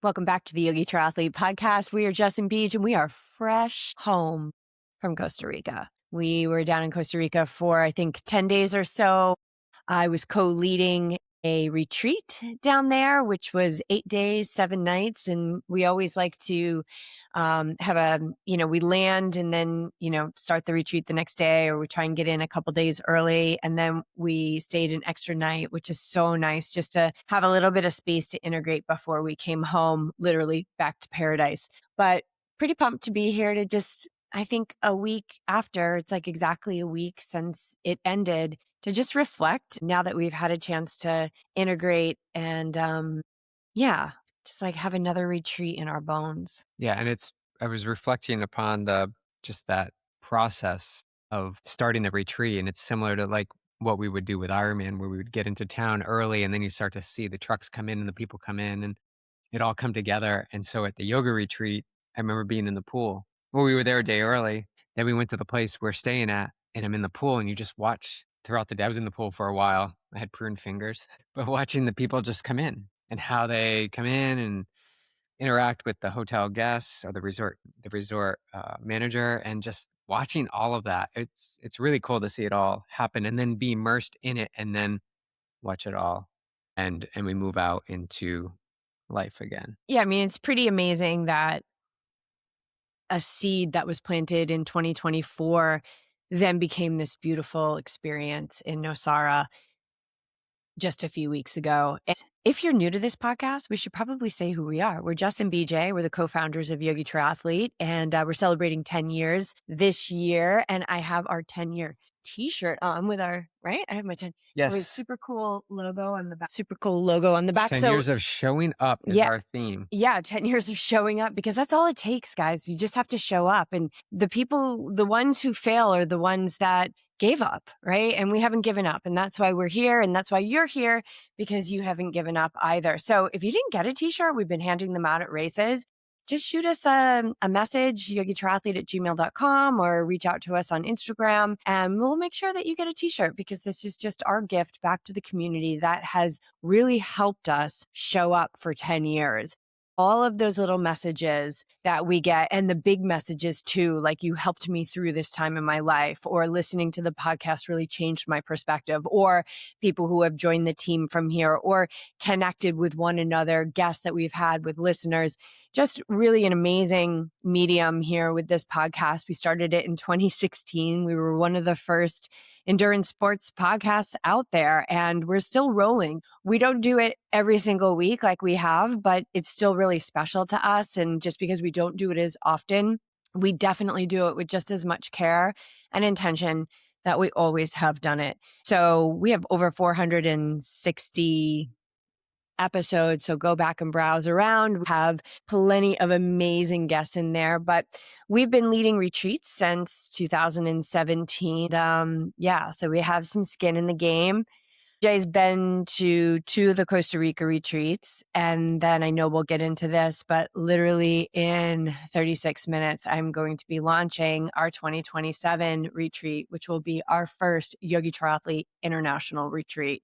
Welcome back to the Yogi Triathlete Podcast. We are Jess and BJ, and we are fresh home from Costa Rica. We were down in Costa Rica for, I think, 10 days or so. I was co-leading a retreat down there, which was 8 days, 7 nights. And we always like to we land and then, start the retreat the next day, or we try and get in a couple days early. And then we stayed an extra night, which is so nice just to have a little bit of space to integrate before we came home, literally back to paradise. But pretty pumped to be here to just, I think a week after, it's like exactly a week since it ended, to just reflect now that we've had a chance to integrate and just like have another retreat in our bones. Yeah, and I was reflecting upon that process of starting the retreat, and it's similar to like what we would do with Ironman, where we would get into town early and then you start to see the trucks come in and the people come in and it all come together. And so at the yoga retreat, I remember being in the pool. Well, we were there a day early. Then we went to the place we're staying at, and I'm in the pool, and you just watch throughout the day. I was in the pool for a while. I had pruned fingers, but watching the people just come in and how they come in and interact with the hotel guests or the resort manager, and just watching all of that. It's really cool to see it all happen and then be immersed in it and then watch it all and we move out into life again. Yeah, I mean, it's pretty amazing that a seed that was planted in 2024 then became this beautiful experience in Nosara just a few weeks ago. And if you're new to this podcast, we should probably say who we are. We're Jess and BJ. We're the co-founders of Yogi Triathlete, and we're celebrating 10 years this year. And I have our 10-year t-shirt on with our, right? I have my 10. Yes. With super cool logo on the back. Super cool logo on the back. 10 years of showing up is our theme. Yeah, 10 years of showing up, because that's all it takes, guys. You just have to show up. And the ones who fail are the ones that gave up, right? And we haven't given up. And that's why we're here. And that's why you're here, because you haven't given up either. So if you didn't get a t-shirt, we've been handing them out at races. Just shoot us a message, yogitriathlete@gmail.com, or reach out to us on Instagram, and we'll make sure that you get a t-shirt, because this is just our gift back to the community that has really helped us show up for 10 years. All of those little messages that we get, and the big messages too, like you helped me through this time in my life, or listening to the podcast really changed my perspective, or people who have joined the team from here, or connected with one another, guests that we've had with listeners. Just really an amazing medium here with this podcast. We started it in 2016. We were one of the first endurance sports podcasts out there, and we're still rolling. We don't do it every single week like we have, but it's still really special to us. And just because we don't do it as often, we definitely do it with just as much care and intention that we always have done it. So we have over 460 episodes. So go back and browse around. We have plenty of amazing guests in there, but we've been leading retreats since 2017. So we have some skin in the game. Jay's been to 2 of the Costa Rica retreats, and then I know we'll get into this, but literally in 36 minutes, I'm going to be launching our 2027 retreat, which will be our first Yogi Triathlete International retreat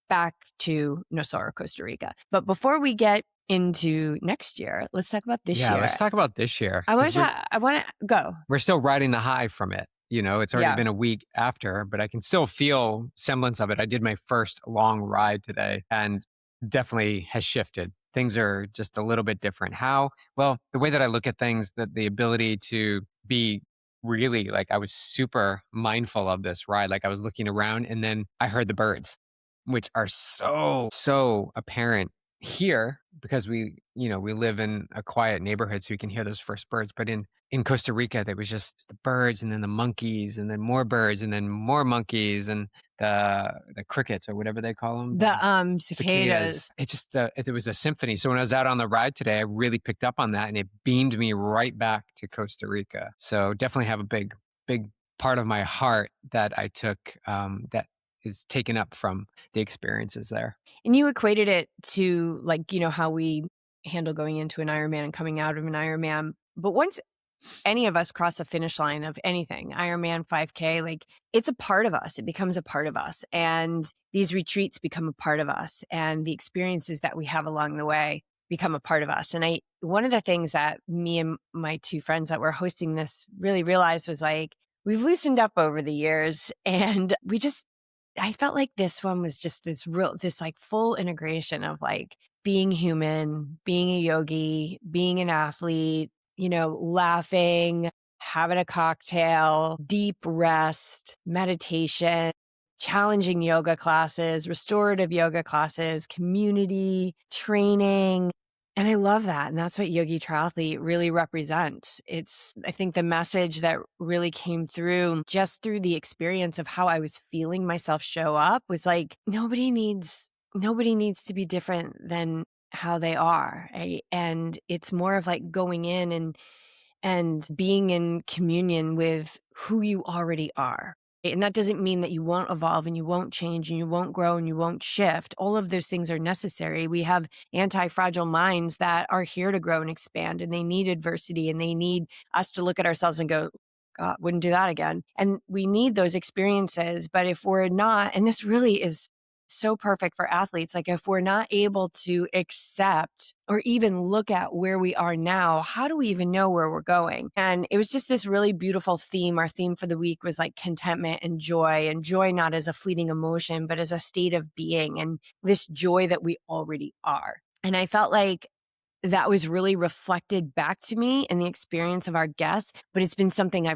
back to Nosara, Costa Rica. But before we get into next year, let's talk about this year. Yeah, let's talk about this year. I want to go. We're still riding the high from it. It's already been a week after, but I can still feel semblance of it. I did my first long ride today and definitely has shifted. Things are just a little bit different. How? Well, the way that I look at things, that the ability to be really like, I was super mindful of this ride. Like I was looking around and then I heard the birds, which are so apparent here because we live in a quiet neighborhood, so we can hear those first birds. But in Costa Rica, there was just the birds and then the monkeys and then more birds and then more monkeys and the crickets, or whatever they call them. The cicadas. It was a symphony. So when I was out on the ride today, I really picked up on that, and it beamed me right back to Costa Rica. So definitely have a big part of my heart that I took, that is taken up from the experiences there. And you equated it to how we handle going into an Ironman and coming out of an Ironman. But once any of us cross a finish line of anything, Ironman, 5K, it's a part of us. It becomes a part of us. And these retreats become a part of us. And the experiences that we have along the way become a part of us. And one of the things that me and my two friends that were hosting this really realized was like, we've loosened up over the years and I felt like this one was just this like full integration of like being human, being a yogi, being an athlete, laughing, having a cocktail, deep rest, meditation, challenging yoga classes, restorative yoga classes, community, training. And I love that. And that's what Yogi Triathlete really represents. I think the message that really came through just through the experience of how I was feeling myself show up was like, nobody needs to be different than how they are. And it's more of like going in and being in communion with who you already are. And that doesn't mean that you won't evolve and you won't change and you won't grow and you won't shift. All of those things are necessary. We have anti-fragile minds that are here to grow and expand, and they need adversity and they need us to look at ourselves and go, God, wouldn't do that again. And we need those experiences. But if we're not, and this really is so perfect for athletes, like if we're not able to accept or even look at where we are now, how do we even know where we're going? And it was just this really beautiful theme. Our theme for the week was like contentment and joy not as a fleeting emotion, but as a state of being, and this joy that we already are. And I felt like that was really reflected back to me in the experience of our guests, but it's been something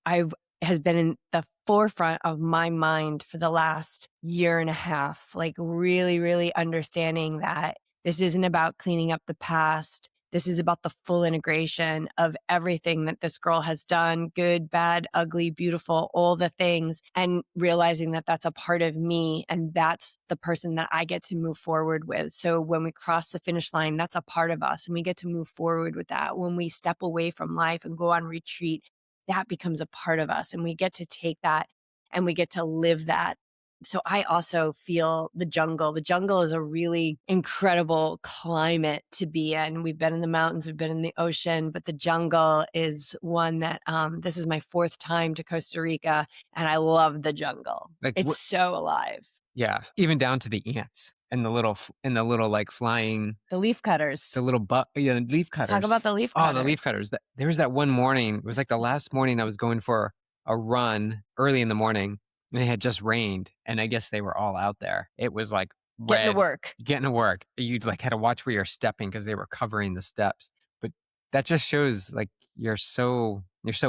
I've has been in the forefront of my mind for the last year and a half, like really, really understanding that this isn't about cleaning up the past. This is about the full integration of everything that this girl has done, good, bad, ugly, beautiful, all the things, and realizing that that's a part of me and that's the person that I get to move forward with. So when we cross the finish line, that's a part of us and we get to move forward with that. When we step away from life and go on retreat, that becomes a part of us and we get to take that and we get to live that. So I also feel the jungle. The jungle is a really incredible climate to be in. We've been in the mountains, we've been in the ocean, but the jungle is one that this is my fourth time to Costa Rica and I love the jungle. Like, It's what so alive. yeah, even down to the ants and the little, like, flying The leaf cutters. the little yeah, leaf Talk about cutters. the leaf Oh, the cutters. leaf cutters. There was that one morning, it was like the last morning I was going for a run early in the morning, and it had just rained, and I guess they were all out there. It was, like, Getting to red, work. getting to work. You'd, like, had to watch where you're stepping because they were covering the steps, but that just shows, like, you're so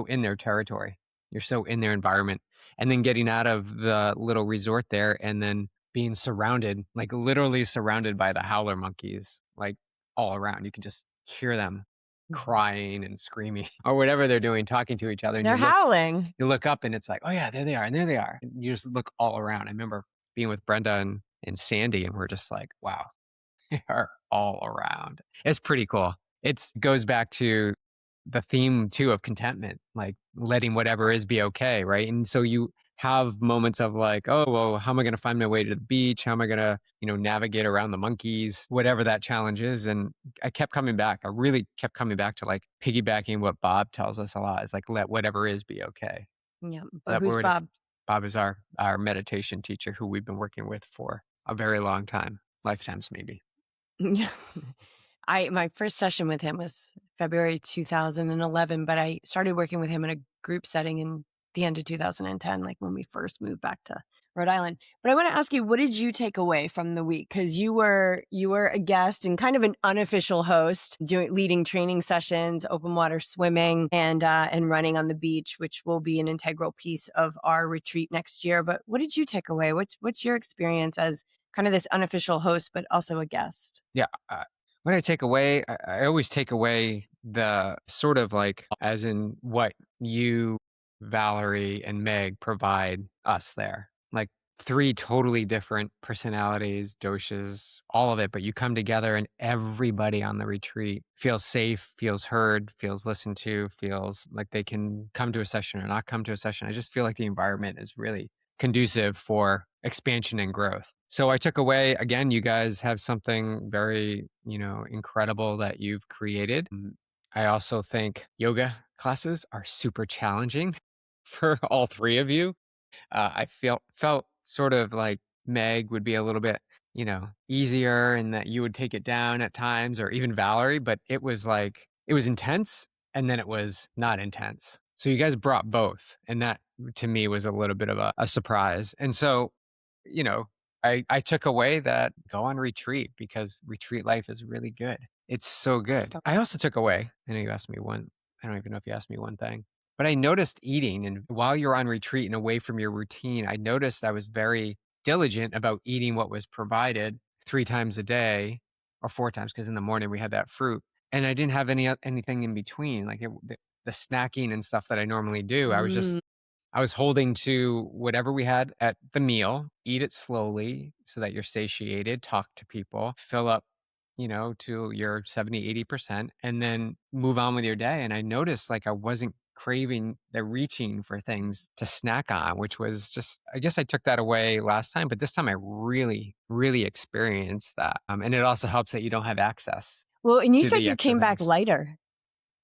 in their territory. You're so in their environment, and then getting out of the little resort there and then being surrounded, like, literally surrounded by the howler monkeys, like, all around. You can just hear them Mhm. crying and screaming or whatever they're doing, talking to each other, and They're howling. you look up and it's like, "Oh, yeah, there they are, and there they are." And you just look all around. I remember being with Brenda and Sandy, and we're just like, "Wow, they are all around." It's pretty cool. It goes back to the theme too of contentment, like letting whatever is be okay, right? And so you have moments of like, oh, well, how am I going to find my way to the beach? How am I going to, navigate around the monkeys, whatever that challenge is? And I kept coming back. I really kept coming back to like piggybacking what Bob tells us a lot is like, let whatever is be okay. Yeah. But Let who's word, Bob? Bob is our meditation teacher who we've been working with for a very long time, lifetimes maybe. Yeah. My first session with him was February 2011, but I started working with him in a group setting in the end of 2010, like when we first moved back to Rhode Island. But I want to ask you, what did you take away from the week? Because you were a guest and kind of an unofficial host, doing leading training sessions, open water swimming, and running on the beach, which will be an integral piece of our retreat next year. But what did you take away? What's your experience as kind of this unofficial host, but also a guest? Yeah. What I take away, I always take away the sort of like, as in what you, Valerie, and Meg provide us there. Like three totally different personalities, doshes, all of it, but you come together and everybody on the retreat feels safe, feels heard, feels listened to, feels like they can come to a session or not come to a session. I just feel like the environment is really conducive for expansion and growth. So I took away again, you guys have something very, incredible that you've created. I also think yoga classes are super challenging for all three of you. I felt sort of like Meg would be a little bit easier and that you would take it down at times or even Valerie, but it was like it was intense and then it was not intense. So you guys brought both. And that to me was a little bit of a surprise. And so, you know, I took away that go on retreat because retreat life is really good. It's so good. So I also took away, I know you asked me one, I don't even know if you asked me one thing, but I noticed eating. And while you're on retreat and away from your routine, I noticed I was very diligent about eating what was provided 3 times a day or 4 times because in the morning we had that fruit, and I didn't have anything in between, like, the snacking and stuff that I normally do. mm. I was holding to whatever we had at the meal, eat it slowly so that you're satiated, talk to people, fill up, to your 70, 80%, and then move on with your day. And I noticed like I wasn't craving the reaching for things to snack on, which was just, I guess I took that away last time, but this time I really, really experienced that. And it also helps that you don't have access Well, and you to said the you extra came back things. lighter.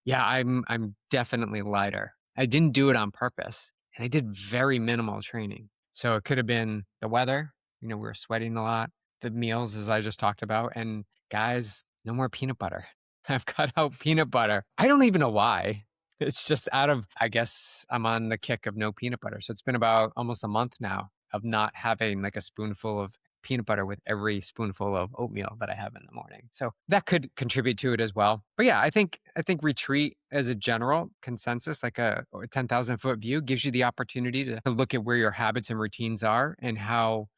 Yeah, I'm definitely lighter. I didn't do it on purpose, and I did very minimal training. So it could have been the weather, we were sweating a lot, the meals as I just talked about, and guys, no more peanut butter. I've cut out peanut butter. I don't even know why. It's just out of I guess I'm on the kick of no peanut butter. So it's been about almost a month now of not having like a spoonful of peanut butter with every spoonful of oatmeal that I have in the morning. So that could contribute to it as well. But yeah, I think retreat as a general consensus, like a 10,000-foot view, gives you the opportunity to look at where your habits and routines are and how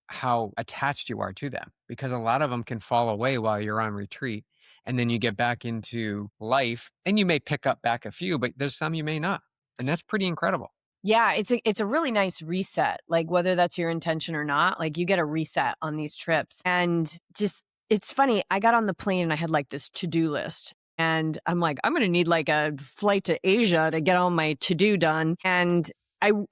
how attached you are to them, because a lot of them can fall away while you're on retreat, and then you get back into life and you may pick up back a few, but there's some you may not. And that's pretty incredible. Yeah, it's a really nice reset, like, whether that's your intention or not, like, you get a reset on these trips, and just it's funny, I got on the plane and I had, like, this to-do list, and I'm like, "I'm gonna need, like, a flight to Asia to get all my to-do done," and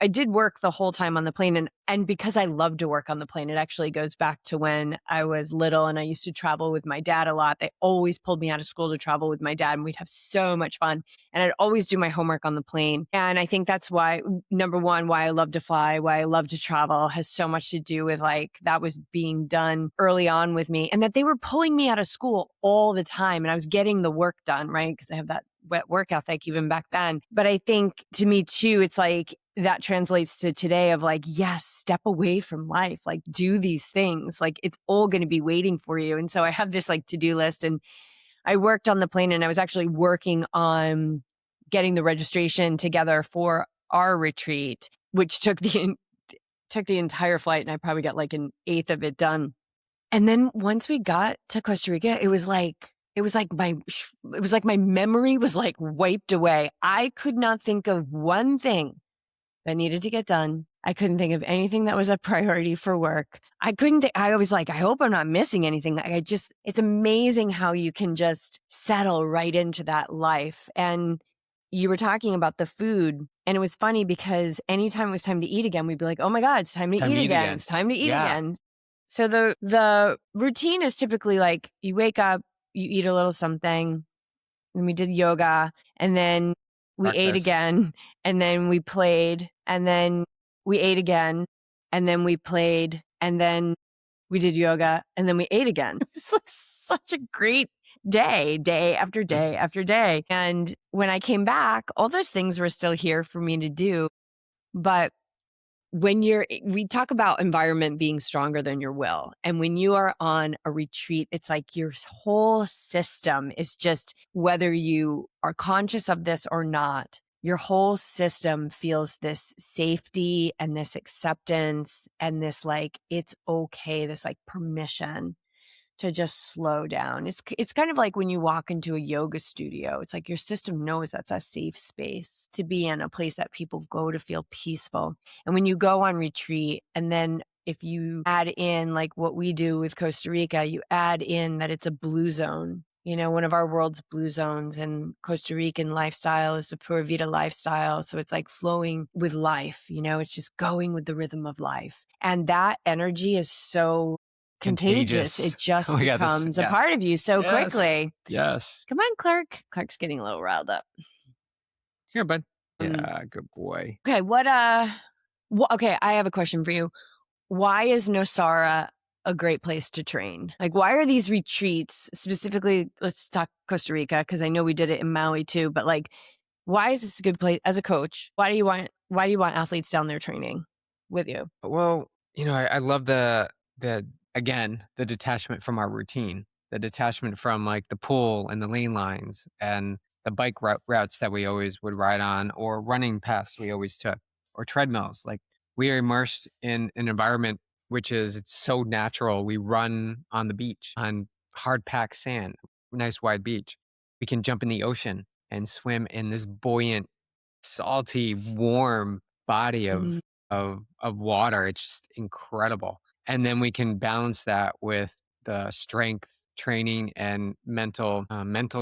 I did work the whole time on the plane, and because I love to work on the plane, it actually goes back to when I was little and I used to travel with my dad a lot. They always pulled me out of school to travel with my dad, and we'd have so much fun, and I'd always do my homework on the plane, and I think that's why number one, why I love to fly, why I love to travel has so much to do with like that was being done early on with me and that they were pulling me out of school all the time and I was getting the work done, right? Because I have that wet work ethic even back then. But I think to me too, it's like that translates to today of like, yes, step away from life, like do these things, like it's all going to be waiting for you. And so I have this like to-do list and I worked on the plane and I was actually working on getting the registration together for our retreat, which took the entire flight and I probably got like an eighth of it done. And then once we got to Costa Rica, it was like my memory was like wiped away. I could not think of one thing that needed to get done. I couldn't think of anything that was a priority for work. I was like, I hope I'm not missing anything. It's amazing how you can just settle right into that life. And you were talking about the food. And it was funny because anytime it was time to eat again, we'd be like, oh my God, it's time to Time eat to eat again. again. It's time to eat Yeah. again. So the routine is typically like you wake up, you eat a little something, and we did yoga, and then we ate Breakfast. again, and then we played, and then we ate again, and then we played, and then we did yoga, and then we ate again. It was like such a great day, day after day after day. And when I came back, all those things were still here for me to do. But we talk about environment being stronger than your will. And when you are on a retreat, it's like your whole system is just, whether you are conscious of this or not, your whole system feels this safety and this acceptance and this like, it's okay, this like permission to just slow down. It's kind of like when you walk into a yoga studio. It's like your system knows that's a safe space to be in, a place that people go to feel peaceful. And when you go on retreat, and then if you add in like what we do with Costa Rica, you add in that it's a blue zone. You know, one of our world's blue zones, and Costa Rican lifestyle is the Pura Vida lifestyle. So it's like flowing with life, it's just going with the rhythm of life. And that energy is so contagious. It Contagious. Oh just my god, this becomes a yes. part of you so Yes. quickly. Yes. Come on, Clark. Clark's getting a little riled up. Here, bud. Um, Yeah, good boy. okay, okay, I have a question for you. why is Nosara a great place to train? Like, why are these retreats specifically? Let's talk Costa Rica because I know we did it in Maui too. But like, why is this a good place as a coach? Why do you want athletes down there training with you? Well, I love the again, the detachment from our routine, the detachment from, like, the pool and the lane lines and the bike routes that we always would ride on or running paths we always took or treadmills. Like, we are immersed in an environment which is it's so natural. We run on the beach, on hard packed sand, nice wide beach. We can jump in the ocean and swim in this buoyant, salty, warm body Mm. of water. It's just incredible. And then we can balance that with the strength training and mental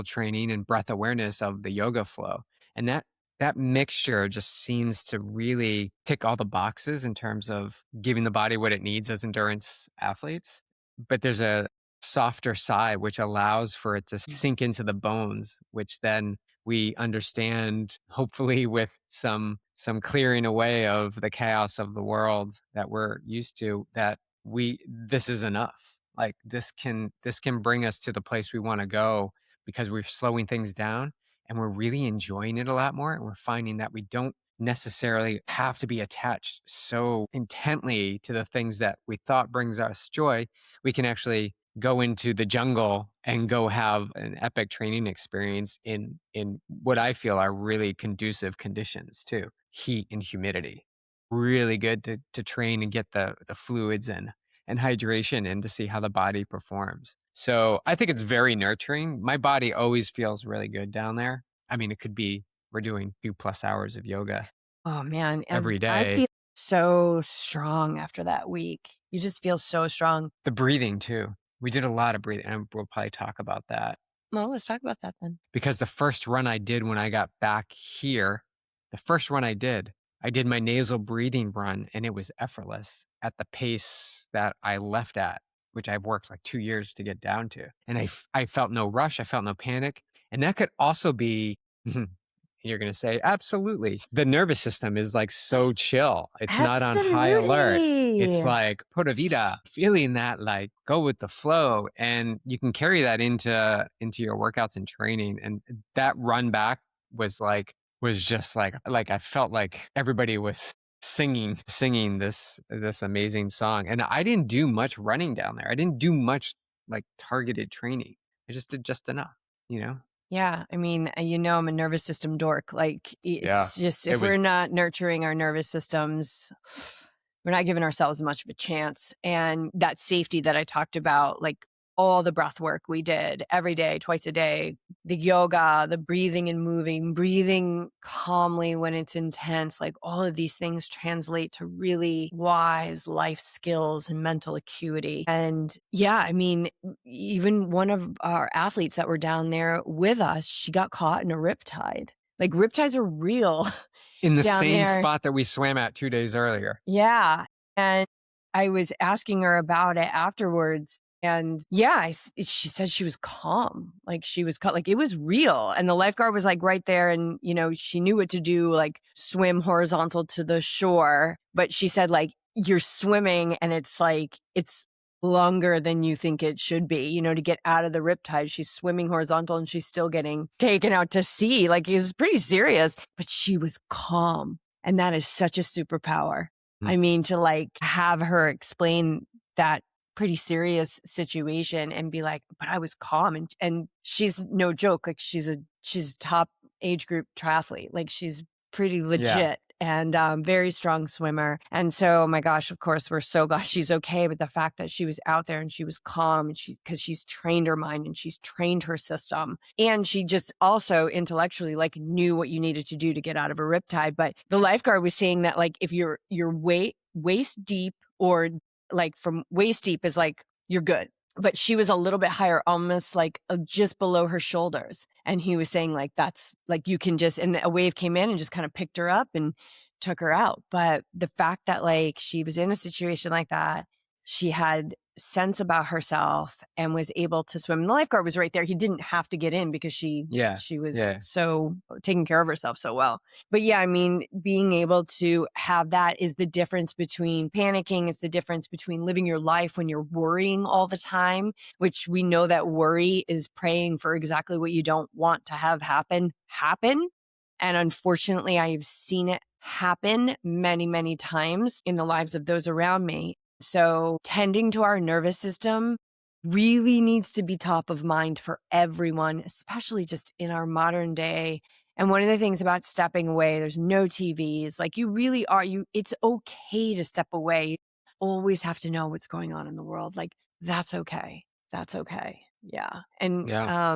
training and breath awareness of the yoga flow. And that mixture just seems to really tick all the boxes in terms of giving the body what it needs as endurance athletes. But there's a softer side which allows for it to sink into the bones, which then we understand, hopefully with some clearing away of the chaos of the world that we're used to, that we this is enough. Like, this can bring us to the place we want to go because we're slowing things down and we're really enjoying it a lot more, and we're finding that we don't necessarily have to be attached so intently to the things that we thought brings us joy. We can actually go into the jungle and go have an epic training experience in what I feel are really conducive conditions too. Heat and humidity. Really good to train and get the fluids and hydration in to see how the body performs. So I think it's very nurturing. My body always feels really good down there. I mean, it could be we're doing 2+ hours of yoga Oh man, every I day. feel so strong after that week. You just feel so strong. The breathing too. We did a lot of breathing, and we'll probably talk about that. Well, let's talk about that then. Because the first run I did when I got back here, the first run I did my nasal breathing run, and it was effortless at the pace that I left at, which I worked like 2 years to get down to. And I felt no rush, I felt no panic. And that could also be you're gonna say, "Absolutely." The nervous system is, like, so chill. It's not on high alert. It's Absolutely. like pura vida, feeling that, like, go with the flow, and you can carry that into your workouts and training, and that run back was just like I felt like everybody was singing this amazing song, and I didn't do much running down there. I didn't do much, like, targeted training. I just did just enough, you know? Yeah, I mean, you know, I'm a nervous system dork. Like, Yeah. it's just It if we're was not nurturing our nervous systems, we're not giving ourselves much of a chance. And that safety that I talked about, like all the breath work we did every day, twice a day, the yoga, the breathing and moving, breathing calmly when it's intense, like all of these things translate to really wise life skills and mental acuity. And yeah, I mean, even one of our athletes that were down there with us, she got caught in a riptide. Like riptides are real in the down same there. spot that we swam at 2 days earlier. Yeah, and I was asking her about it afterwards, and yeah, she said she was calm, like, she was like, it was real, and the lifeguard was, like, right there, and, you know, she knew what to do, like, swim horizontal to the shore, but she said, like, "You're swimming, and it's, like, it's longer than you think it should be, you know, to get out of the riptide." She's swimming horizontal, and she's still getting taken out to sea, like, it was pretty serious, but she was calm, and that is such a superpower. Mm, I mean, to like have her explain that pretty serious situation and be like, "But I was calm," and she's no joke, like she's a top age group triathlete, like she's pretty yeah, legit and very strong swimmer. And so, oh my gosh, of course, we're so glad she's okay. But the fact that she was out there and she was calm, and because she's trained her mind and she's trained her system, and she just also intellectually like knew what you needed to do to get out of a riptide. But the lifeguard was saying that like if you're waist deep, or like from waist deep is like you're good. But she was a little bit higher, almost like just below her shoulders. And he was saying like that's like you can just, and a wave came in and just kind of picked her up and took her out. But the fact that like she was in a situation like that, she had sense about herself and was able to swim. The lifeguard was right there. He didn't have to get in because Yeah. she was Yeah. so taking care of herself so well. But yeah, I mean, being able to have that is the difference between panicking. It's the difference between living your life when you're worrying all the time, which we know that worry is praying for exactly what you don't want to have happen. And unfortunately, I've seen it happen many, many times in the lives of those around me. So, tending to our nervous system really needs to be top of mind for everyone, especially just in our modern day. And one of the things about stepping away, there's no TVs. Like you really are, it's okay to step away. Always have to know what's going on in the world. Like that's okay. That's okay. Yeah. Yeah.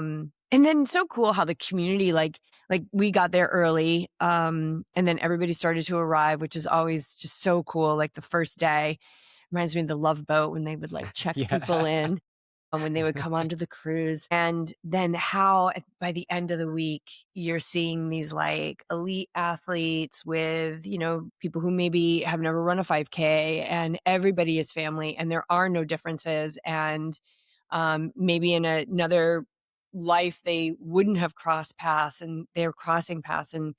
And then so cool how the community like we got there early and then everybody started to arrive, which is always just so cool. Like the first day reminds me of the Love Boat when they would like check people Yeah. in when they would come onto the cruise. And then how by the end of the week, you're seeing these like elite athletes with, people who maybe have never run a 5K and everybody is family and there are no differences. And maybe in another life, they wouldn't have crossed paths and they're crossing paths. And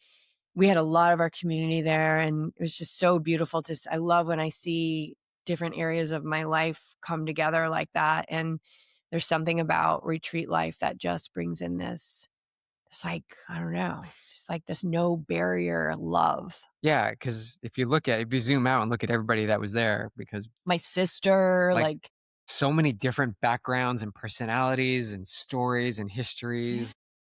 we had a lot of our community there and it was just so beautiful I love when I see different areas of my life come together like that. And there's something about retreat life that just brings in this it's like, I don't know, just like this no barrier love. Yeah, because if you zoom out and look at everybody that was there, because, My sister, like, like, so many different backgrounds and personalities and stories and yeah. histories,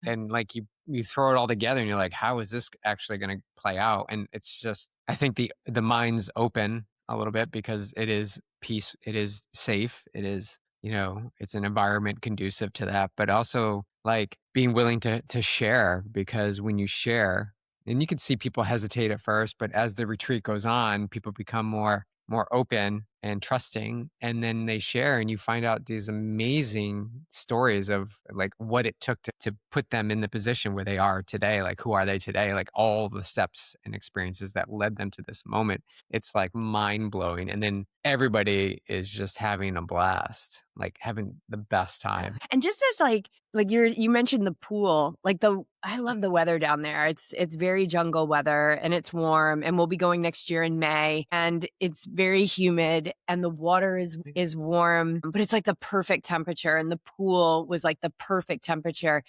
and, like, you throw it all together and you're like, "How is this actually gonna play out?" And it's just I think the mind's open a little bit because it is peace, it is safe, it's an environment conducive to that, but also, like, being willing to share because when you share and you can see people hesitate at first, but as the retreat goes on, people become more open and trusting, and then they share, and you find out these amazing stories of like what it took to put them in the position where they are today. Like, who are they today? Like, all the steps and experiences that led them to this moment. It's like mind blowing. And then everybody is just having a blast, like having the best Yeah. time. And just as like you mentioned the pool, like I love the weather down there. It's very jungle weather and it's warm and we'll be going next year in May and it's very humid and the water is warm, but it's like the perfect temperature and the pool was like the perfect temperature.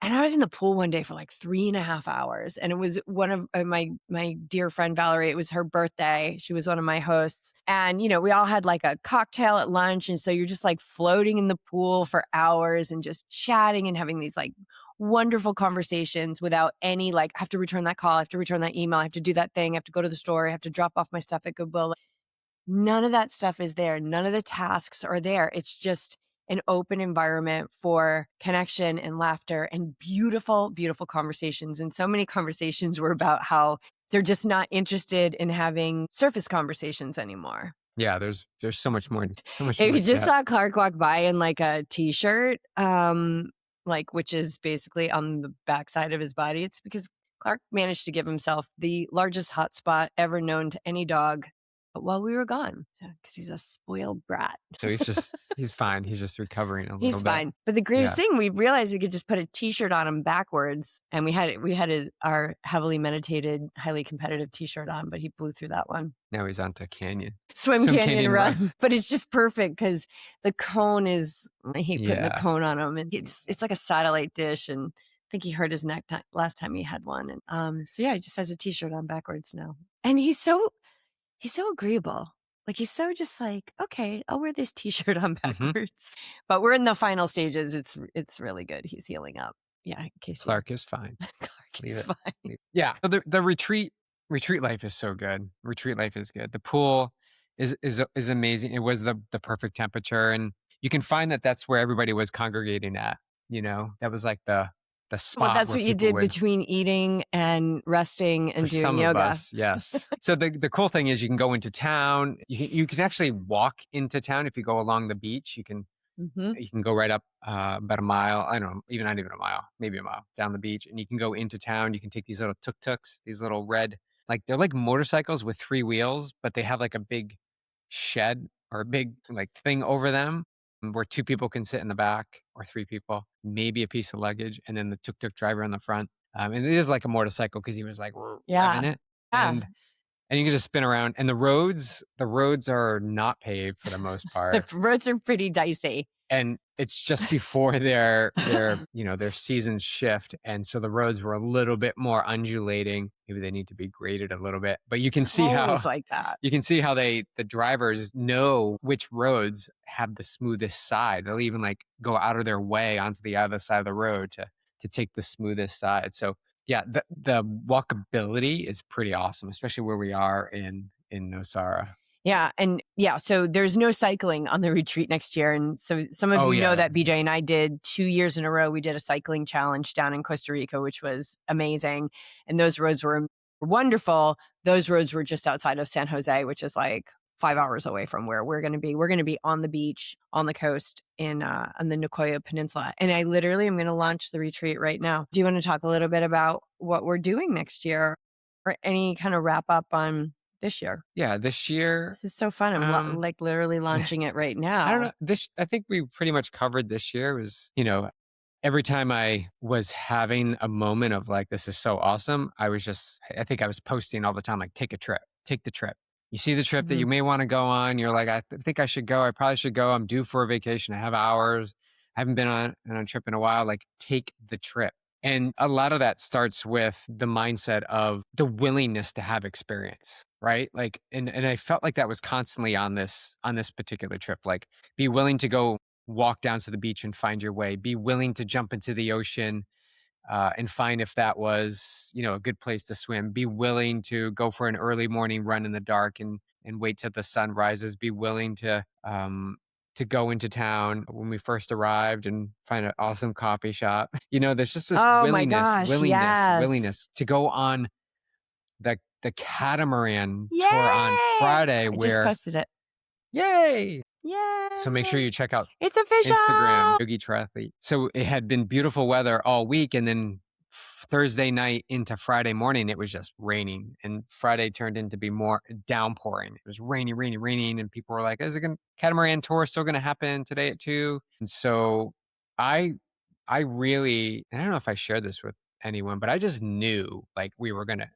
And I was in the pool one day for like 3.5 hours, and it was one of my dear friend Valerie, it was her birthday. She was one of my hosts, and, we all had like a cocktail at lunch, and so you're just like floating in the pool for hours and just chatting and having these like wonderful conversations without any like, I have to return that call, I have to return that email, I have to do that thing, I have to go to the store, I have to drop off my stuff at Goodwill. None of that stuff is there. None of the tasks are there. It's just an open environment for connection and laughter and beautiful, beautiful conversations. And so many conversations were about how they're just not interested in having surface conversations anymore. Yeah, there's so much If more you to just that. saw Clark walk by in like a t-shirt, like which is basically on the backside of his body, it's because Clark managed to give himself the largest hotspot ever known to any dog while we were gone. Because he's a spoiled brat. So he's fine. He's just recovering a little He's bit. fine. But the greatest Yeah. thing, we realized we could just put a t-shirt on him backwards and our heavily meditated, highly competitive t-shirt on, but he blew through that one. Now he's onto Canyon. Swim, Swim, canyon, Canyon, run. run. But it's just perfect because the cone is I hate putting the Yeah. cone on him, and it's like a satellite dish, and I think he hurt his neck last time he had one, and, so yeah, he just has a t-shirt on backwards now. And he's so agreeable. Like, he's so just like, "Okay, I'll wear this t-shirt on Mhm. backwards." But we're in the final stages. It's really good. He's healing up. Yeah, in case you Clark is fine. Clark Leave is it. fine. Yeah. So the retreat life is so good. Retreat life is good. The pool is amazing. It was the perfect temperature, and you can find that that's where everybody was congregating at. That was like the Well, spot that's where what you people did would. between eating and resting For and doing some of yoga. us, yes. So the cool thing is you can go into town. You can actually walk into town if you go along the beach. Mhm. You can go right up about a mile. I don't know, even not even a mile, maybe a mile down the beach, and you can go into town. You can take these little tuk-tuks, these little red, like they're like motorcycles with three wheels, but they have like a big shed or a big like thing over them where 2 people can sit in the back or 3 people, maybe a piece of luggage, and then the tuk-tuk driver on the front. And it is like a motorcycle because he was like Yeah. revving it, Yeah. and you can just spin around. And the roads are not paved for the most The part, roads are pretty dicey. and it's just before their seasons shift, and so the roads were a little bit more undulating. Maybe they need to be graded a little bit, but you can see how Always like that. the drivers know which roads have the smoothest side. They'll even like go out of their way onto the other side of the road to take the smoothest side. So yeah, the walkability is pretty awesome, especially where we are in Nosara. Yeah, and yeah, so there's no cycling on the retreat next year, and so some of Oh you know yeah. that BJ and I did 2 years in a row. We did a cycling challenge down in Costa Rica, which was amazing, and those roads were wonderful. Those roads were just outside of San Jose, which is like 5 hours away from where we're gonna be. We're gonna be on the beach, on the coast in, on the Nicoya Peninsula, and I literally am gonna launch the retreat right now. Do you wanna talk a little bit about what we're doing next year or any kind of wrap up on this year? Yeah, this year, This is so fun. I'm um like literally launching it right I don't now. know. I think we pretty much covered this year was, every time I was having a moment of like, this is so awesome, I think I was posting all the time, like, take a trip, take the trip. You see the trip that Mhm. you may want to go on. You're like, think I should go. I probably should go. I'm due for a vacation. I have hours. I haven't been on a trip in a while. Like, take the trip. And a lot of that starts with the mindset of the willingness to have experience, right? Like, and I felt like that was constantly on this particular trip. Like, be willing to go walk down to the beach and find your way. Be willing to jump into the ocean and find if that was, a good place to swim. Be willing to go for an early morning run in the dark and wait till the sun rises. Be willing to go into town when we first arrived and find an awesome coffee shop. There's just this Oh my gosh, yes. willingness to go on the catamaran tour on Yay! Friday I just where, posted it. yay! So make sure Yay! you check out It's Instagram, official! Yogi Triathlete. So it had been beautiful weather all week, and then Thursday night into Friday morning, it was just raining, and Friday turned into be more downpouring. It was rainy, rainy, raining, and people were like, "Is it going catamaran tour still going to happen today at 2?" And so I, I really, and I don't know if I shared this with anyone, but I just knew like we were gonna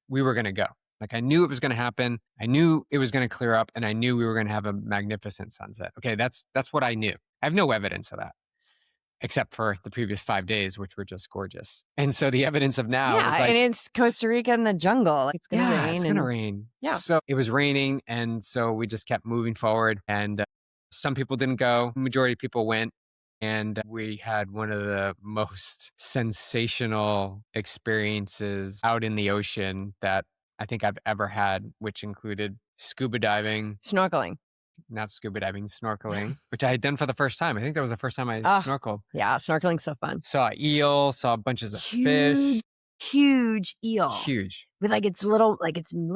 go. Like, I knew it was gonna happen. I knew it was gonna clear up, and I knew we were gonna have a magnificent sunset. Okay, that's what I knew. I have no evidence of that, except for the previous 5 days, which were just gorgeous. And so the evidence of now Yeah, was like, and it's Costa Rica in the jungle. It's gonna yeah, it's rain gonna and rain. yeah. So it was raining, and so we just kept moving forward, and some people didn't go. Majority of people went, and we had one of the most sensational experiences out in the ocean that I think I've ever had, which included scuba diving, Snorkeling. not scuba diving, snorkeling, which I had done for the first time. I think that was the first time I Oh, snorkeled. yeah, snorkeling's so fun. Saw eel, saw bunches of Huge, fish, huge eel huge. with like its little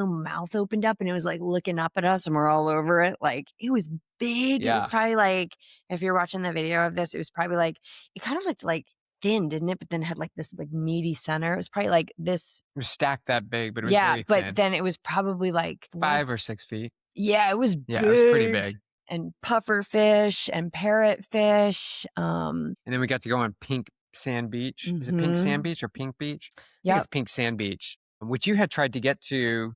mouth opened up and it was like looking up at us and we're all over it. Like it was big. It was Yeah, probably like, if you're watching the video of this, it was probably like, it kind of looked like thin, didn't it? But then had like this like meaty center. It was probably like this. it was stacked that big, but it was Yeah. very But thin, then it was probably like 5 or 6 feet. yeah, it was Yeah, it was pretty big. big. And puffer fish and parrot fish. And then we got to go on Pink Sand Beach. Is it Pink Sand Mhm. Beach or Pink Beach? I think Yep. it's Pink Sand Beach, which you had tried to get to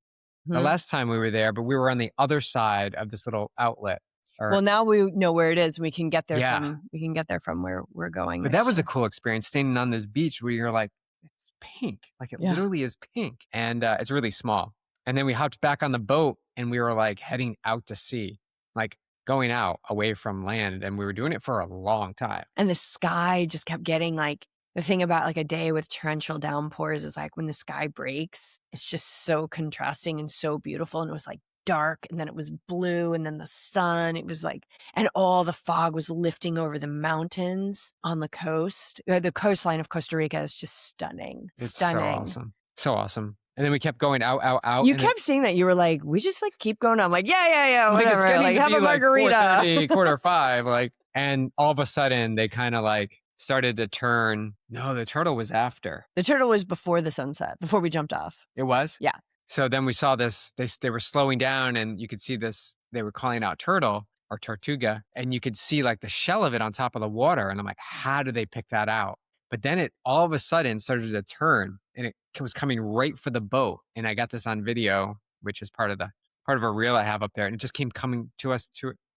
the Mhm. last time we were there, but we were on the other side of this little outlet. Or Well, now we know where it is. yeah, We can get there from where we're going but that next was a year. cool experience standing on this beach where you're like, it's pink. Like, it Yeah. literally is pink. And it's really small. And then we hopped back on the boat and we were like heading out to sea, like going out away from land. And we were doing it for a long time. And the sky just kept getting like the thing about like a day with torrential downpours is like when the sky breaks, it's just so contrasting and so beautiful. And it was like dark and then it was blue and then the sun. It was like, and all the fog was lifting over the mountains on the coast. The coastline of Costa Rica is just stunning. It's so Stunning. awesome. So awesome. And then we kept going out, out, out. You And kept saying that you were like, we just like keep going. I'm like, yeah, like, it's whatever. getting Like, to have be a like margarita. 4:30, quarter 5, like, and all of a sudden they kind of like started to turn. No, the turtle was after. The turtle was before the sunset, before we jumped off. It was? Yeah. So then we saw this, they were slowing down and you could see this, they were calling out turtle or Tortuga, and you could see like the shell of it on top of the water. And I'm like, how do they pick that out? But then it all of a sudden started to turn and it was coming right for the boat. And I got this on video, which is part of a reel I have up there. And it just came coming to us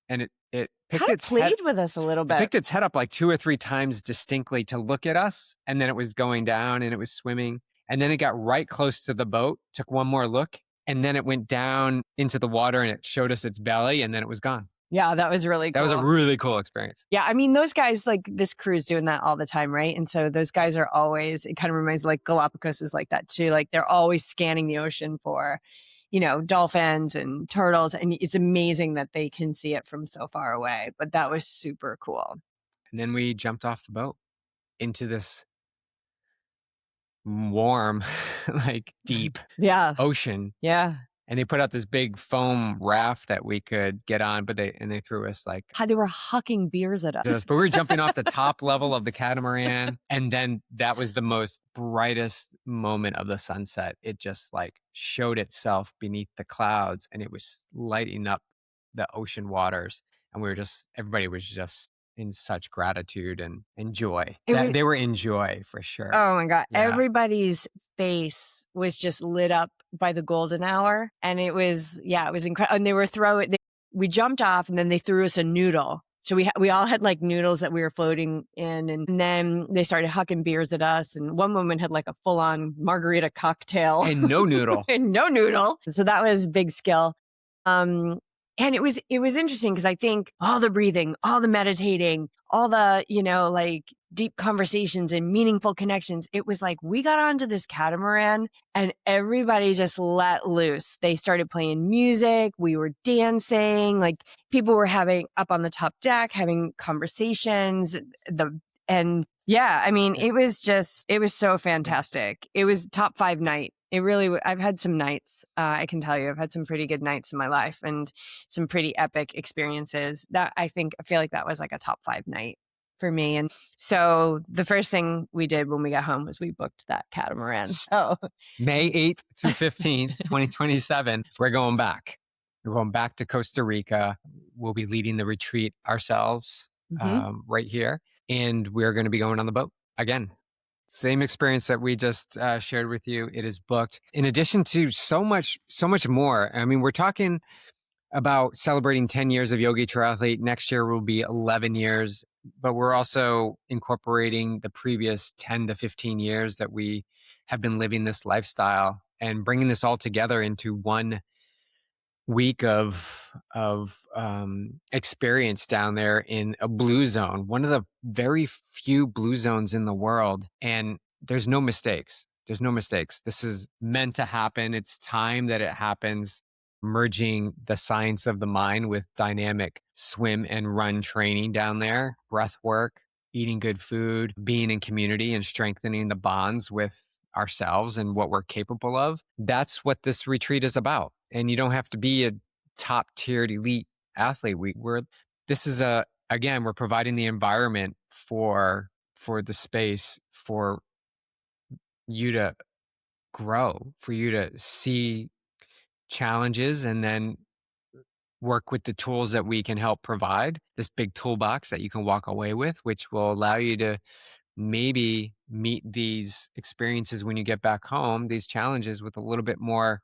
and it picked Kind of its head. played with us a little It bit. picked its head up like 2 or 3 times distinctly to look at us, and then it was going down and it was swimming, and then it got right close to the boat, took one more look, and then it went down into the water and it showed us its belly, and then it was gone. Yeah, that was really That was a cool. really cool experience. Yeah, I mean, those guys, like this crew's doing that all the time, right? And so those guys are always, it kind of reminds like Galapagos is like that too. Like they're always scanning the ocean for, dolphins and turtles. And it's amazing that they can see it from so far away. But that was super cool. And then we jumped off the boat into this warm, like, deep Yeah. ocean, Yeah. and they put out this big foam raft that we could get on, but they threw us, like, How they were hucking beers at us. but we were jumping off the top level of the catamaran, and then that was the most brightest moment of the sunset. It just, like, showed itself beneath the clouds, and it was lighting up the ocean waters, and everybody was just in such gratitude and joy. It was, They were in joy for sure. oh my God. Yeah. Everybody's face was just lit up by the golden hour. And it was incredible. And they were we jumped off and then they threw us a noodle. So we all had like noodles that we were floating in. And then they started hucking beers at us. And one woman had like a full on margarita cocktail. And no noodle. And no noodle. So that was big skill. And it was interesting because I think all the breathing, all the meditating, all the, like deep conversations and meaningful connections, it was like we got onto this catamaran and everybody just let loose. They started playing music. We were dancing. Like people were having up on the top deck, having conversations. And yeah, I mean, it was so fantastic. It was top 5 night. It really, I've had some nights, I can tell you, I've had some pretty good nights in my life and some pretty epic experiences that I feel like that was like a top 5 night for me. And so the first thing we did when we got home was we booked that catamaran. So May 8th through 15th, 2027, we're going back. We're going back to Costa Rica. We'll be leading the retreat ourselves right here. And we're going to be going on the boat again. Same experience that we just shared with you. It is booked. In addition to so much more. I mean, we're talking about celebrating 10 years of Yogi Triathlete. Next year will be 11 years, but we're also incorporating the previous 10 to 15 years that we have been living this lifestyle and bringing this all together into one week of experience down there in a blue zone, one of the very few blue zones in the world. And there's no mistakes. There's no mistakes. This is meant to happen. It's time that it happens, merging the science of the mind with dynamic swim and run training down there, breath work, eating good food, being in community and strengthening the bonds with ourselves and what we're capable of. That's what this retreat is about. And you don't have to be a top tiered elite athlete. We're providing the environment for the space for you to grow, for you to see challenges and then work with the tools that we can help provide, this big toolbox that you can walk away with, which will allow you to maybe meet these experiences when you get back home, these challenges with a little bit more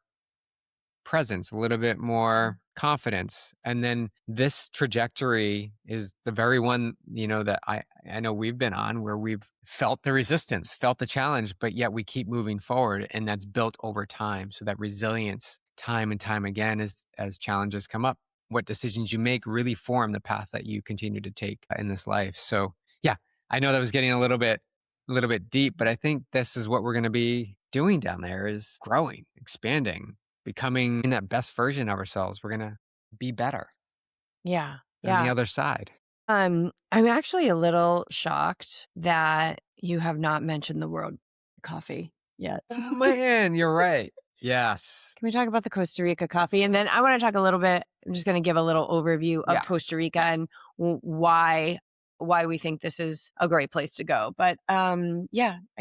presence, a little bit more confidence. And then this trajectory is the very one, that I know we've been on, where we've felt the resistance, felt the challenge, but yet we keep moving forward. And that's built over time. So that resilience time and time again, as challenges come up, what decisions you make really form the path that you continue to take in this life. So yeah, I know that was getting a little bit deep, but I think this is what we're going to be doing down there, is growing, expanding, becoming that best version of ourselves. We're going to be better yeah. on the other side. I'm actually a little shocked that you have not mentioned the world coffee yet. Oh, man, you're right. Yes. Can we talk about the Costa Rica coffee? And then I want to talk a little bit, I'm just going to give a little overview of Costa Rica and why we think this is a great place to go. But I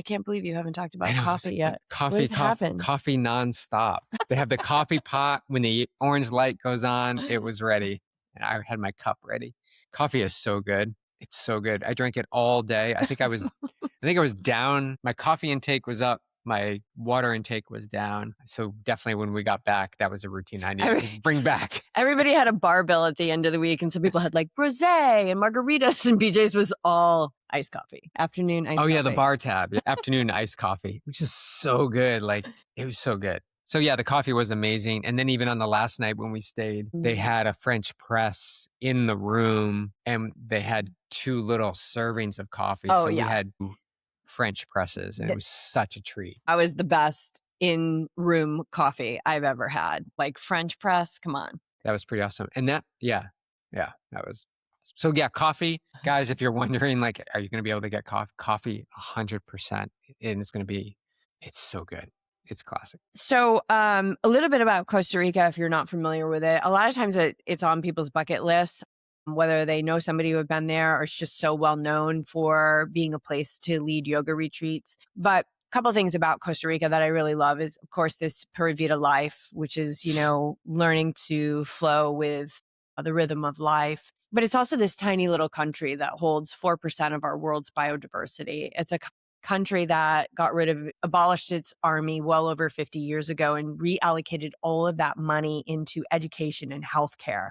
can't believe you haven't talked about coffee yet. Coffee nonstop. They have the coffee pot. When the orange light goes on, it was ready. and I had my cup ready. Coffee is so good. It's so good. I drank it all day. I think I was down. My coffee intake was up. My water intake was down. So definitely when we got back, that was a routine I needed Every- to bring back. Everybody had a bar bill at the end of the week, and some people had like rosé and margaritas, and BJ's was all iced coffee, afternoon iced Oh yeah, the coffee. bar tab, yeah, afternoon iced coffee, which is so good. Like it was so good. So yeah, the coffee was amazing. And then even on the last night when we stayed, they Mm. had a French press in the room and they had two little servings of coffee. Oh So we yeah, had two French presses and it was such a treat. that was the best in room coffee I've ever had. Like French press, come on. That was pretty awesome. And that, yeah, yeah, that was awesome. So yeah, coffee, guys, if you're wondering, like, are you going to be able to get coffee 100%? And it's so good. It's classic. So, a little bit about Costa Rica, if you're not familiar with it. A lot of times it's on people's bucket lists, whether they know somebody who have been there or it's just so well known for being a place to lead yoga retreats. But a couple of things about Costa Rica that I really love is, of course, this Pura Vida life, which is, learning to flow with the rhythm of life. But it's also this tiny little country that holds 4% of our world's biodiversity. It's a country that abolished its army well over 50 years ago and reallocated all of that money into education and healthcare.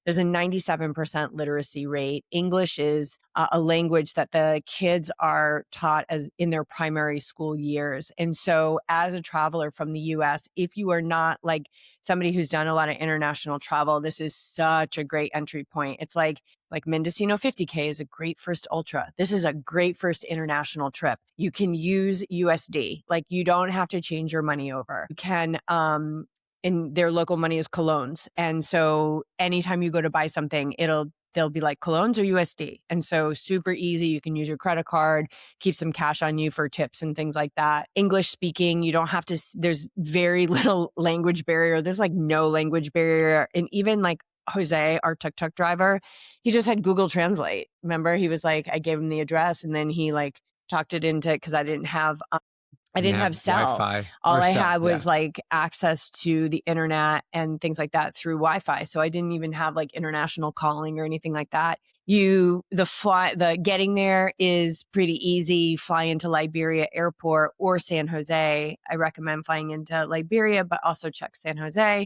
There's a 97% literacy rate. English is a language that the kids are taught as in their primary school years. And so as a traveler from the US, if you are not like somebody who's done a lot of international travel, this is such a great entry point. It's like Mendocino 50K is a great first ultra. This is a great first international trip. You can use USD. Like you don't have to change your money over. You can and their local money is colones. And so anytime you go to buy something, they'll be like colones or USD. And so super easy. You can use your credit card, keep some cash on you for tips and things like that. English speaking, you don't have to, there's very little language barrier. There's like no language barrier. And even like Jose, our tuk-tuk driver, he just had Google Translate. Remember, he was like, I gave him the address and then he like talked it into, because I You didn't have have cell. Wi-Fi All or I cell. had Yeah. was like access to the internet and things like that through Wi-Fi. So I didn't even have like international calling or anything like that. The getting there is pretty easy. Fly into Liberia Airport or San Jose. I recommend flying into Liberia, but also check San Jose.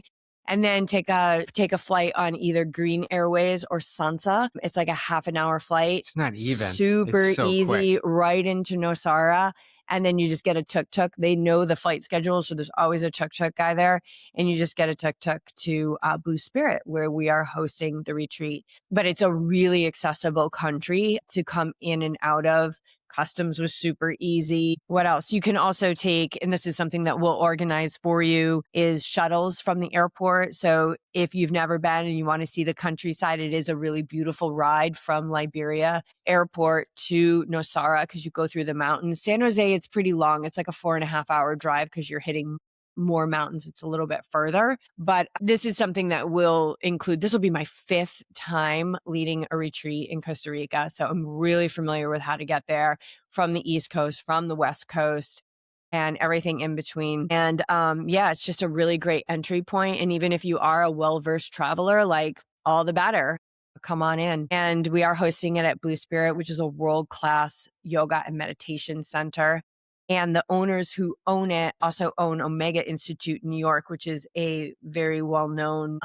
And then take a flight on either Green Airways or Sansa. It's like a half an hour flight. It's not even. It's Super so quick. easy, right into Nosara. And then you just get a tuk-tuk. They know the flight schedule, so there's always a tuk-tuk guy there. And you just get a tuk-tuk to Blue Spirit, where we are hosting the retreat. But it's a really accessible country to come in and out of. Customs was super easy. What else? You can also take, and this is something that we'll organize for you, is shuttles from the airport. So if you've never been and you want to see the countryside, it is a really beautiful ride from Liberia Airport to Nosara because you go through the mountains. San Jose, it's pretty long. It's like a 4.5 hour drive because you're hitting more mountains. It's a little bit further, but this is something that will include, this will be my 5th time leading a retreat in Costa Rica. So I'm really familiar with how to get there from the East Coast, from the West Coast, and everything in between. And yeah, it's just a really great entry point. And even if you are a well-versed traveler, like all the better, come on in. And we are hosting it at Blue Spirit, which is a world-class yoga and meditation center. And the owners who own it also own Omega Institute in New York, which is a very well-known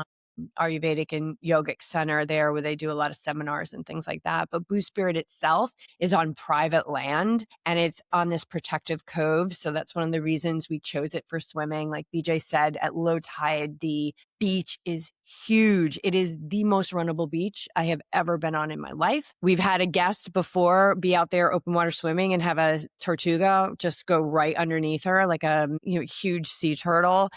Ayurvedic and yogic center there where they do a lot of seminars and things like that. But Blue Spirit itself is on private land and it's on this protective cove. So that's one of the reasons we chose it for swimming. Like BJ said, at low tide, the beach is huge. It is the most runnable beach I have ever been on in my life. We've had a guest before be out there open water swimming and have a tortuga just go right underneath her, like a huge sea turtle.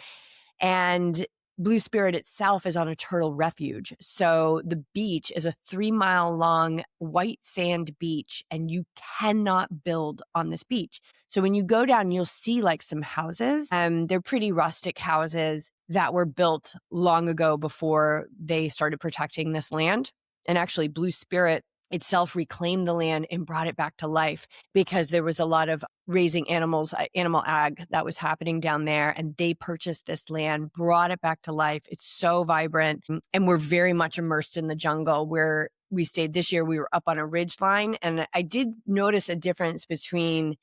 And Blue Spirit itself is on a turtle refuge. So the beach is a 3-mile long white sand beach, and you cannot build on this beach. So when you go down, you'll see like some houses. They're pretty rustic houses that were built long ago before they started protecting this land. And actually, Blue Spirit itself reclaimed the land and brought it back to life because there was a lot of raising animals, animal ag that was happening down there. And they purchased this land, brought it back to life. It's so vibrant. And we're very much immersed in the jungle where we stayed this year. We were up on a ridge line. And I did notice a difference between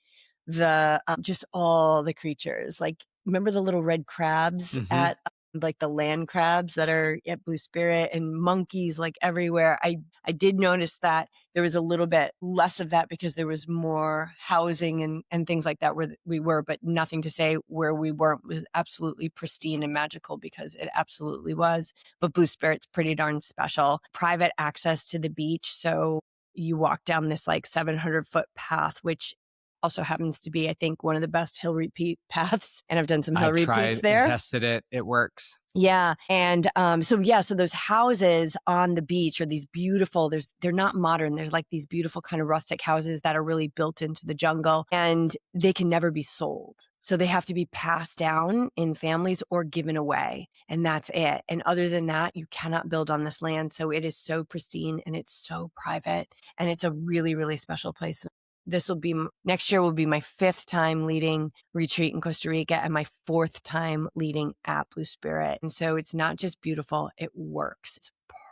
the just all the creatures. Like, remember the little red crabs Hmm. at like the land crabs that are at Blue Spirit, and monkeys like everywhere. I did notice that there was a little bit less of that because there was more housing and things like that where we were, but nothing to say where we weren't was absolutely pristine and magical, because it absolutely was. But Blue Spirit's pretty darn special. Private access to the beach. So you walk down this like 700-foot path, which also happens to be, I think, one of the best hill repeat paths. And I've done some hill I've repeats tried and there. tested it. It works. Yeah. And so those houses on the beach are these beautiful, they're not modern. There's like these beautiful kind of rustic houses that are really built into the jungle, and they can never be sold. So they have to be passed down in families or given away. And that's it. And other than that, you cannot build on this land. So it is so pristine and it's so private. And it's a really, really special place. Next year will be my 5th time leading retreat in Costa Rica and my 4th time leading at Blue Spirit. And so it's not just beautiful, it works. It's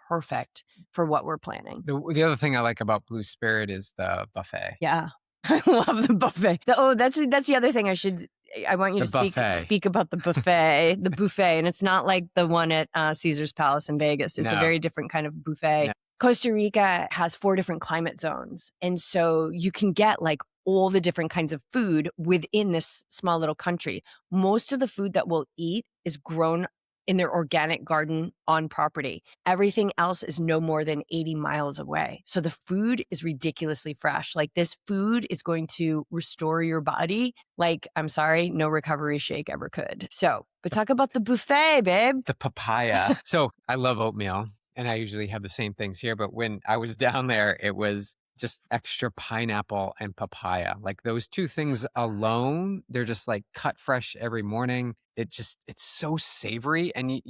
perfect for what we're planning. The other thing I like about Blue Spirit is the buffet. Yeah. I love the buffet. That's the other thing I want you The to buffet. speak about the buffet, the buffet. And it's not like the one at Caesar's Palace in Vegas. It's a No, very different kind of buffet. no. Costa Rica has 4 different climate zones. And so you can get like all the different kinds of food within this small little country. Most of the food that we'll eat is grown in their organic garden on property. Everything else is no more than 80 miles away. So the food is ridiculously fresh. Like, this food is going to restore your body like, I'm sorry, no recovery shake ever could. So, but talk about the buffet, babe. The papaya. So I love oatmeal, and I usually have the same things here. But when I was down there, it was just extra pineapple and papaya. Like, those two things alone, they're just like cut fresh every morning. It's so savory. And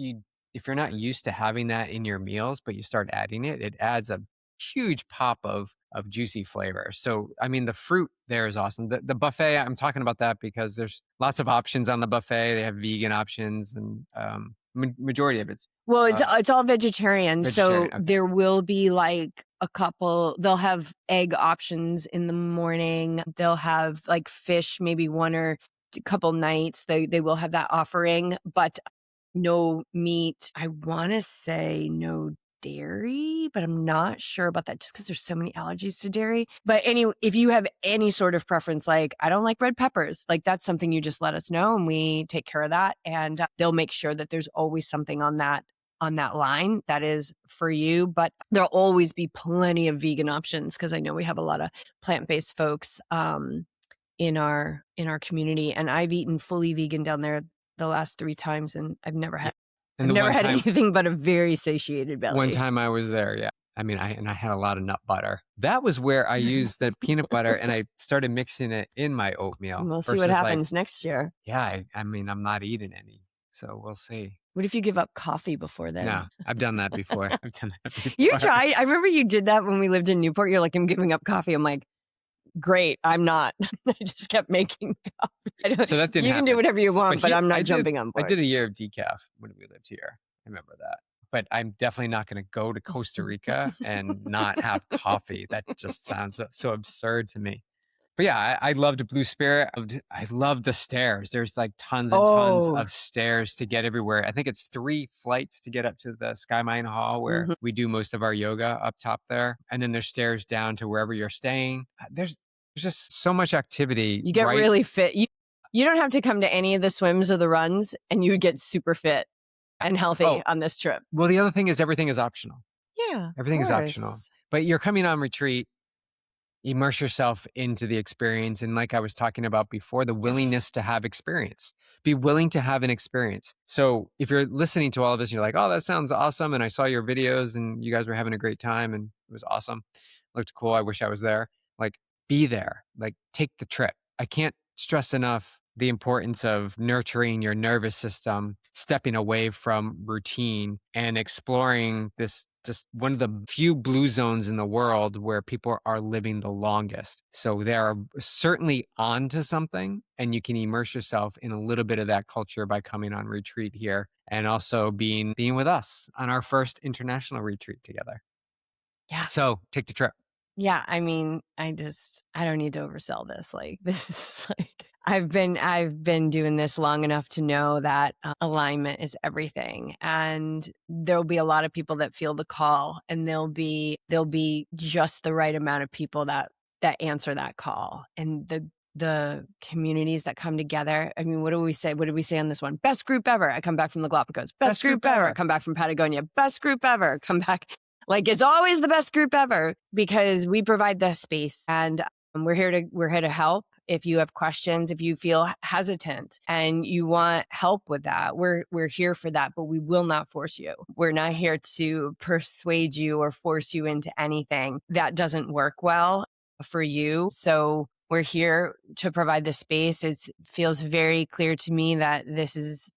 if you're not used to having that in your meals, but you start adding it, it adds a huge pop of juicy flavor. So, I mean, the fruit there is awesome. The buffet, I'm talking about that because there's lots of options on the buffet. They have vegan options, and majority of it's Well, uh, it's all vegetarian. So vegetarian. Okay. there will be like a couple, they'll have egg options in the morning. They'll have like fish, maybe one or a couple nights. They will have that offering, but no meat. I want to say no dairy, but I'm not sure about that just because there's so many allergies to dairy. But if you have any sort of preference, like I don't like red peppers, like that's something you just let us know and we take care of that. And they'll make sure that there's always something on that line that is for you. But there'll always be plenty of vegan options because I know we have a lot of plant-based folks in our community. And I've eaten fully vegan down there the last 3 times, and I've never Yeah. had And the one time, anything but a very satiated belly. one time I was there, yeah. I mean, I had a lot of nut butter. That was where I used the peanut butter, and I started mixing it in my oatmeal. We'll see what Versus, like, happens next year. yeah, I mean, I'm not eating any, so we'll see. What if you give up coffee before then? No, I've done that before. I've done that You before. tried. I remember you did that when we lived in Newport. You're like, I'm giving up coffee. I'm like, great. I'm not. I just kept making coffee. So that didn't You can do happen. whatever you want, but I'm not jumping on I board. did a year of decaf when we lived here. I remember that. But I'm definitely not going to go to Costa Rica and not have coffee. That just sounds so absurd to me. But yeah, I loved Blue Spirit. I loved the stairs. There's like tons and tons Oh, of stairs to get everywhere. I think it's 3 flights to get up to the Sky Mine Hall where mhm. we do most of our yoga up top there. And then there's stairs down to wherever you're staying. There's just so much activity. You get right. really fit. You don't have to come to any of the swims or the runs, and you would get super fit and healthy Oh, on this trip. well, the other thing is everything is optional. Yeah, of Everything is optional. course. But you're coming on retreat, immerse yourself into the experience. And like I was talking about before, the willingness to have experience. Be willing to have an experience. So if you're listening to all of this and you're like, oh, that sounds awesome, and I saw your videos and you guys were having a great time and it was awesome, looked cool, I wish I was there. Like, be there. Like, take the trip. I can't stress enough the importance of nurturing your nervous system, stepping away from routine, and exploring this just one of the few blue zones in the world where people are living the longest. So they are certainly onto something, and you can immerse yourself in a little bit of that culture by coming on retreat here and also being with us on our first international retreat together. Yeah. So take the trip. Yeah, I mean, I don't need to oversell this. Like this is like I've been doing this long enough to know that alignment is everything. And there'll be a lot of people that feel the call, and there'll be just the right amount of people that answer that call. And the communities that come together. I mean, what do we say? What did we say on this one? Best group ever. I come back from the Galapagos. Best Best group group ever. I ever. come back from Patagonia. Best group ever. Come back. Like it's always the best group ever because we provide the space, and we're here to help. If you have questions, if you feel hesitant and you want help with that, we're here for that, but we will not force you. We're not here to persuade you or force you into anything that doesn't work well for you. So we're here to provide the space. It feels very clear to me that this is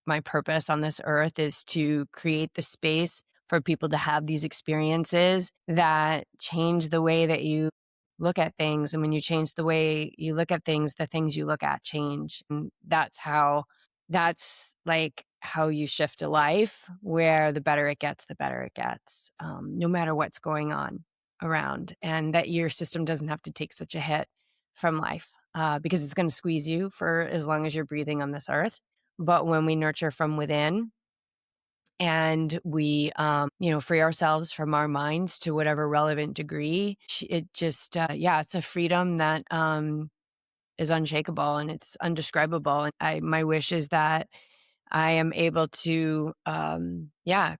my purpose on this earth, is to create the space for people to have these experiences that change the way that you look at things. And when you change the way you look at things, the things you look at change. And that's like how you shift a life, where the better it gets, the better it gets, no matter what's going on around. And that your system doesn't have to take such a hit from life, because it's going to squeeze you for as long as you're breathing on this earth. But when we nurture from within, and we, free ourselves from our minds to whatever relevant degree, it just, yeah, it's a freedom that is unshakable and it's undescribable. And my wish is that I am able to,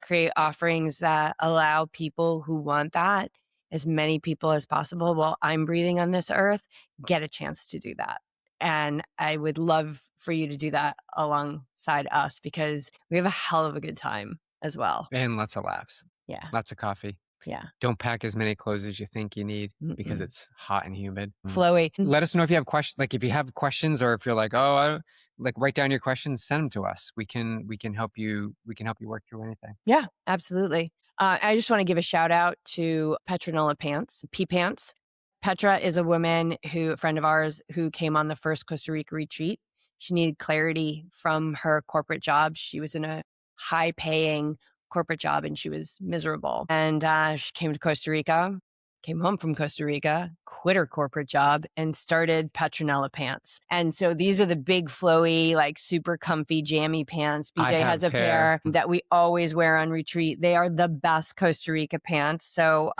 create offerings that allow people who want that, as many people as possible while I'm breathing on this earth, get a chance to do that. And I would love for you to do that alongside us because we have a hell of a good time as well. And lots of laughs, Yeah. lots of coffee. Yeah. Don't pack as many clothes as you think you need because Mm-mm. it's hot and humid. Flowy. Let us know if you have questions. Like if you have questions, or if you're like, oh, like write down your questions, send them to us. We can help you. We can help you work through anything. Yeah, absolutely. I just want to give a shout out to Petronella Pants, P Pants. Petra is a woman a friend of ours, who came on the first Costa Rica retreat. She needed clarity from her corporate job. She was in a high paying corporate job and she was miserable. And she came to Costa Rica, came home from Costa Rica, quit her corporate job, and started Petronella Pants. And so these are the big, flowy, like super comfy, jammy pants. I BJ has have a pair. pair that we always wear on retreat. They are the best Costa Rica pants. So,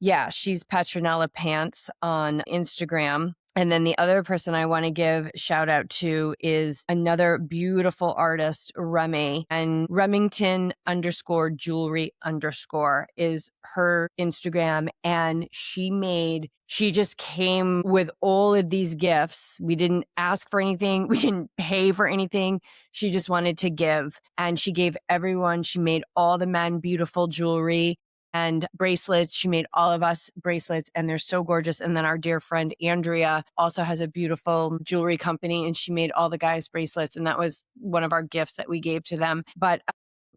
yeah, she's Petronella Pants on Instagram. And then the other person I want to give shout out to is another beautiful artist, Remy, and Remington underscore jewelry underscore is her Instagram. And she just came with all of these gifts. We didn't ask for anything. We didn't pay for anything. She just wanted to give. And she gave everyone, she made all the men beautiful jewelry and bracelets. She made all of us bracelets and they're so gorgeous. And then our dear friend Andrea also has a beautiful jewelry company and she made all the guys bracelets. And that was one of our gifts that we gave to them. But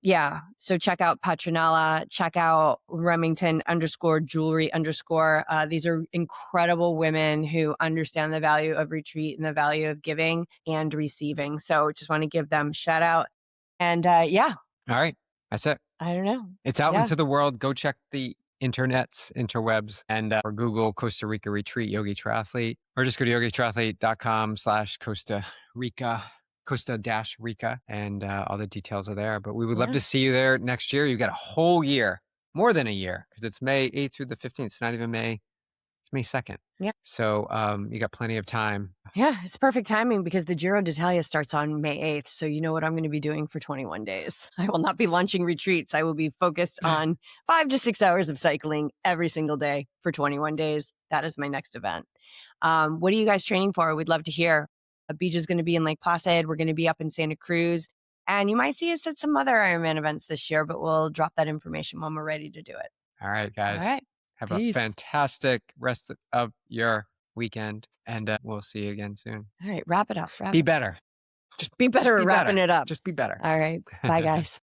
yeah, so check out Petronella, check out Remington underscore jewelry underscore. These are incredible women who understand the value of retreat and the value of giving and receiving. So just want to give them a shout out. And yeah, All right, that's it. I don't know. It's out Yeah. into the world. Go check the interwebs, and or Google Costa Rica retreat yogi triathlete, or just go to yogitriathlete.com/Costa Rica. Costa-Rica, and all the details are there. But we would love Yeah. to see you there next year. You've got a whole year, more than a year, because it's May 8th through the 15th. It's not even May. It's May 2nd. Yeah. So you got plenty of time. Yeah, it's perfect timing because the Giro d'Italia starts on May 8th. So you know what I'm going to be doing for 21 days. I will not be launching retreats. I will be focused on 5 to 6 hours of cycling every single day for 21 days. That is my next event. What are you guys training for? We'd love to hear. Beach is going to be in Lake Placid. We're going to be up in Santa Cruz. And you might see us at some other Ironman events this year, but we'll drop that information when we're ready to do it. All right, All guys. right. Have a Peace. fantastic rest of your weekend, and, we'll see you again soon. All right, wrap it up. Wrap Be it up. better. Be Just better be at wrapping better. it up. Just be better. All right. Bye, guys.